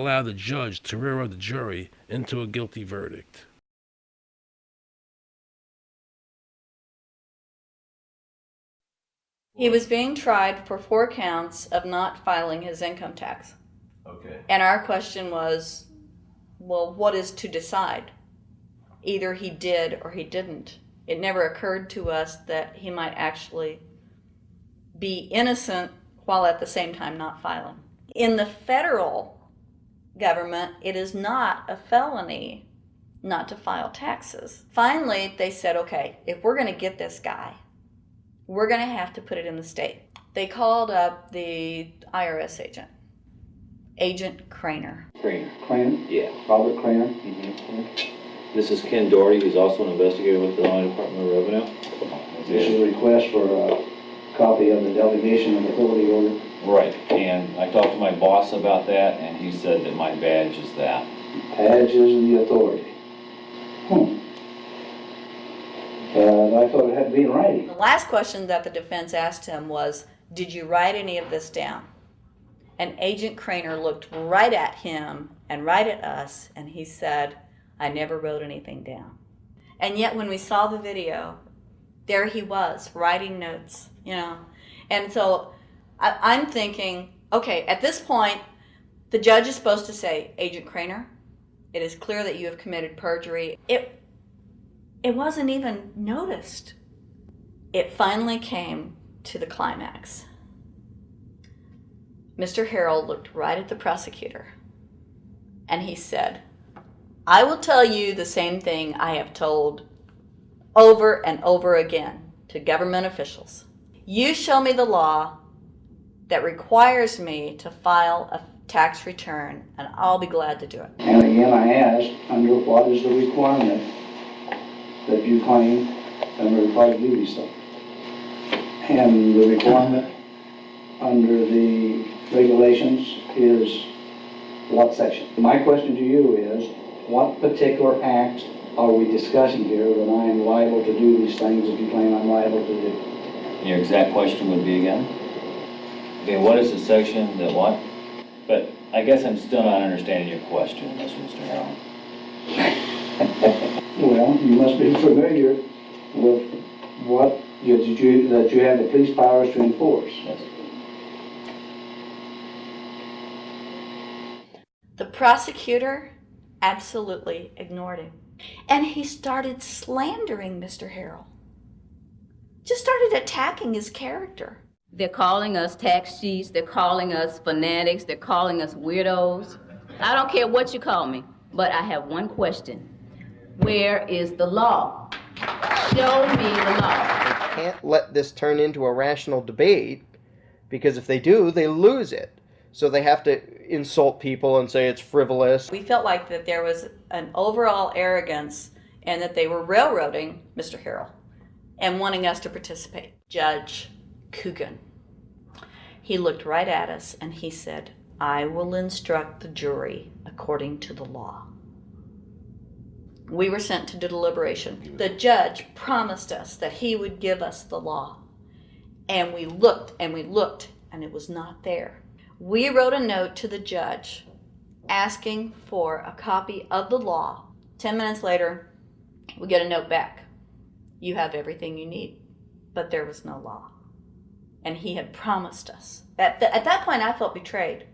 allow the judge to railroad the jury into a guilty verdict. He was being tried for 4 counts of not filing his income tax. Okay. And our question was, well, what is to decide? Either he did or he didn't. It never occurred to us that he might actually be innocent while at the same time not filing. In the federal government, it is not a felony not to file taxes. Finally, they said, okay, if we're going to get this guy, we're going to have to put it in the state. They called up the IRS agent, Agent Craner. Craner? Yeah. Robert Craner? Mm-hmm. This is Ken Doherty, who's also an investigator with the Illinois Department of Revenue. This is a request for a copy of the delegation of authority order. Right, and I talked to my boss about that, and he said that my badge is that. Badge is the authority. I thought it had to be in writing. The last question that the defense asked him was, did you write any of this down? And Agent Craner looked right at him and right at us, and he said, I never wrote anything down. And yet when we saw the video, there he was, writing notes, you know. And so I'm thinking, okay, at this point, the judge is supposed to say, Agent Craner, it is clear that you have committed perjury. It wasn't even noticed. It finally came to the climax. Mr. Harrell looked right at the prosecutor and he said, I will tell you the same thing I have told over and over again to government officials. You show me the law that requires me to file a tax return and I'll be glad to do it. And again, I asked, under what is the requirement that you claim and are required to do so? And the requirement under the regulations is what section? My question to you is, what particular act are we discussing here that I am liable to do these things that you claim I'm liable to do? Your exact question would be again? Okay, what is the section that what? But I guess I'm still not understanding your question, Mr. Harrell. Well, you must be familiar with what that you have the police powers to enforce. Yes. The prosecutor absolutely ignored him. And he started slandering Mr. Harrell. Just started attacking his character. They're calling us tax cheats, they're calling us fanatics, they're calling us weirdos. I don't care what you call me, but I have one question. Where is the law? Show me the law. They can't let this turn into a rational debate, because if they do, they lose it. So they have to insult people and say it's frivolous. We felt like that there was an overall arrogance and that they were railroading Mr. Harrell and wanting us to participate. Judge Coogan, he looked right at us and he said, I will instruct the jury according to the law. We were sent to deliberation. The judge promised us that he would give us the law. And we looked and it was not there. We wrote a note to the judge asking for a copy of the law. 10 minutes later, we get a note back. You have everything you need, but there was no law. And he had promised us. At that point, I felt betrayed.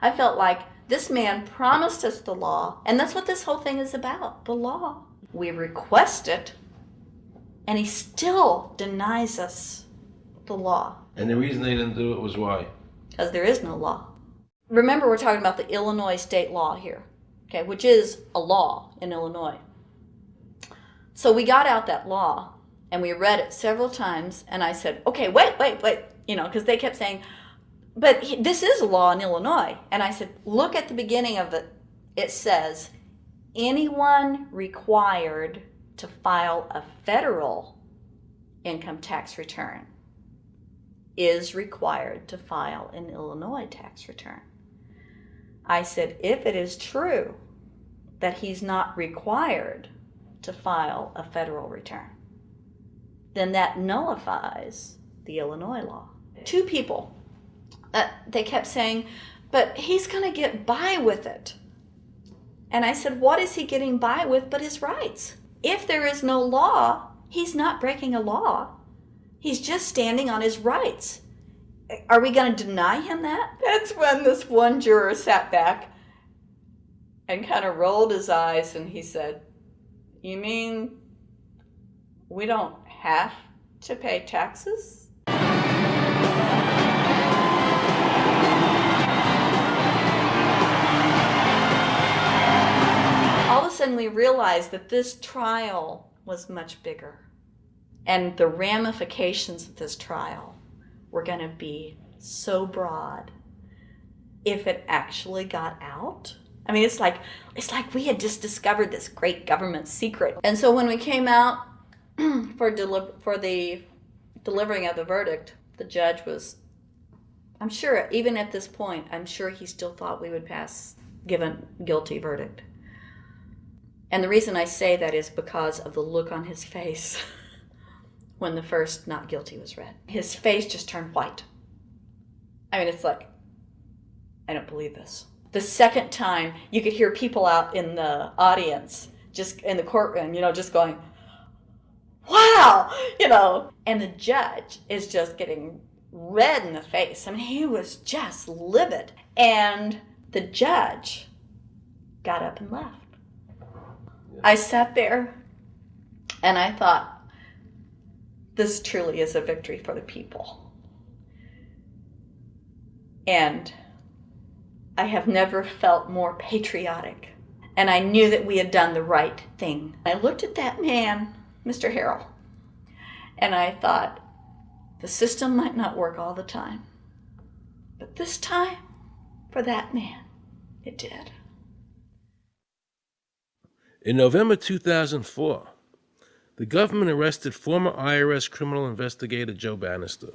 I felt like this man promised us the law, and that's what this whole thing is about, the law. We request it, and he still denies us the law. And the reason they didn't do it was why? Because there is no law. Remember, we're talking about the Illinois state law here, okay, which is a law in Illinois. So we got out that law, and we read it several times, and I said, okay, wait, you know, because they kept saying, but this is a law in Illinois. And I said, look at the beginning of it. It says, anyone required to file a federal income tax return is required to file an Illinois tax return. I said, if it is true that he's not required to file a federal return, then that nullifies the Illinois law. Two people, they kept saying, but he's going to get by with it. And I said, what is he getting by with but his rights? If there is no law, he's not breaking a law. He's just standing on his rights. Are we going to deny him that? That's when this one juror sat back and kind of rolled his eyes and he said, you mean we don't have to pay taxes? All of a sudden we realized that this trial was much bigger. And the ramifications of this trial were going to be so broad if it actually got out. I mean, it's like we had just discovered this great government secret. And so when we came out for the delivering of the verdict, the judge was, I'm sure, even at this point, I'm sure he still thought we would give a guilty verdict. And the reason I say that is because of the look on his face when the first not guilty was read. His face just turned white. I mean, it's like, I don't believe this. The second time, you could hear people out in the audience, just in the courtroom, just going, wow, and the judge is just getting red in the face. I mean, he was just livid. And the judge got up and left. I sat there and I thought, this truly is a victory for the people. And I have never felt more patriotic. And I knew that we had done the right thing. I looked at that man, Mr. Harrell, and I thought, the system might not work all the time, but this time, for that man, it did. In November 2004, the government arrested former IRS criminal investigator Joe Bannister.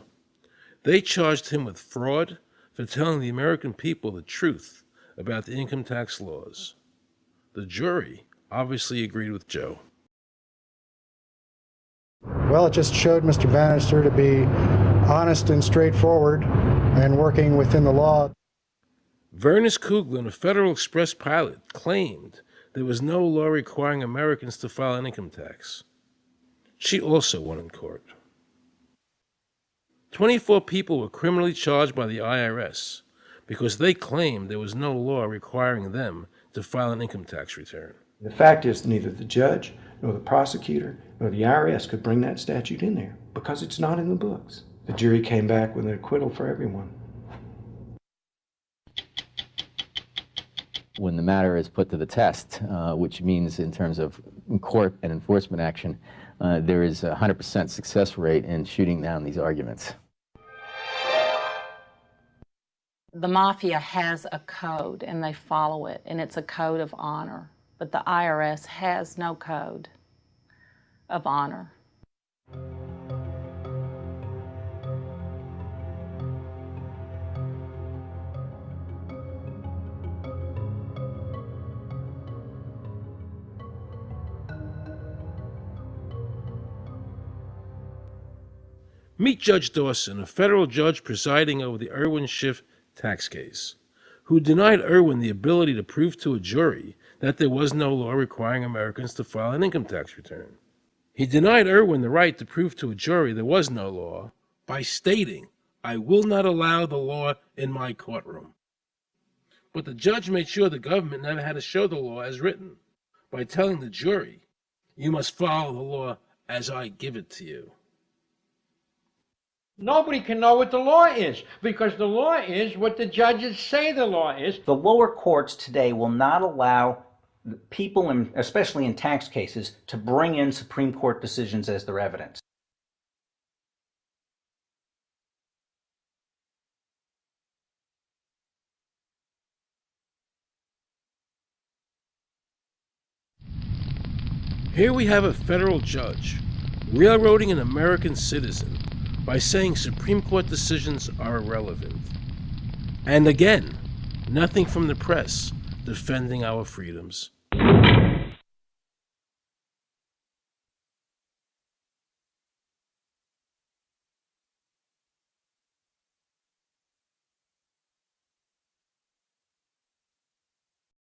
They charged him with fraud for telling the American people the truth about the income tax laws. The jury obviously agreed with Joe. Well, it just showed Mr. Bannister to be honest and straightforward and working within the law. Vernice Kuglin, a Federal Express pilot, claimed there was no law requiring Americans to file an income tax. She also won in court. 24 people were criminally charged by the IRS because they claimed there was no law requiring them to file an income tax return. The fact is, neither the judge, nor the prosecutor, nor the IRS could bring that statute in there because it's not in the books. The jury came back with an acquittal for everyone. When the matter is put to the test, which means in terms of court and enforcement action, there is a 100% success rate in shooting down these arguments. The mafia has a code and they follow it, and it's a code of honor. But the IRS has no code of honor. Meet Judge Dawson, a federal judge presiding over the Irwin Schiff tax case, who denied Irwin the ability to prove to a jury that there was no law requiring Americans to file an income tax return. He denied Irwin the right to prove to a jury there was no law by stating, "I will not allow the law in my courtroom." But the judge made sure the government never had to show the law as written by telling the jury, "You must follow the law as I give it to you." Nobody can know what the law is, because the law is what the judges say the law is. The lower courts today will not allow people, especially in tax cases, to bring in Supreme Court decisions as their evidence. Here we have a federal judge railroading an American citizen by saying Supreme Court decisions are irrelevant. And again, nothing from the press defending our freedoms.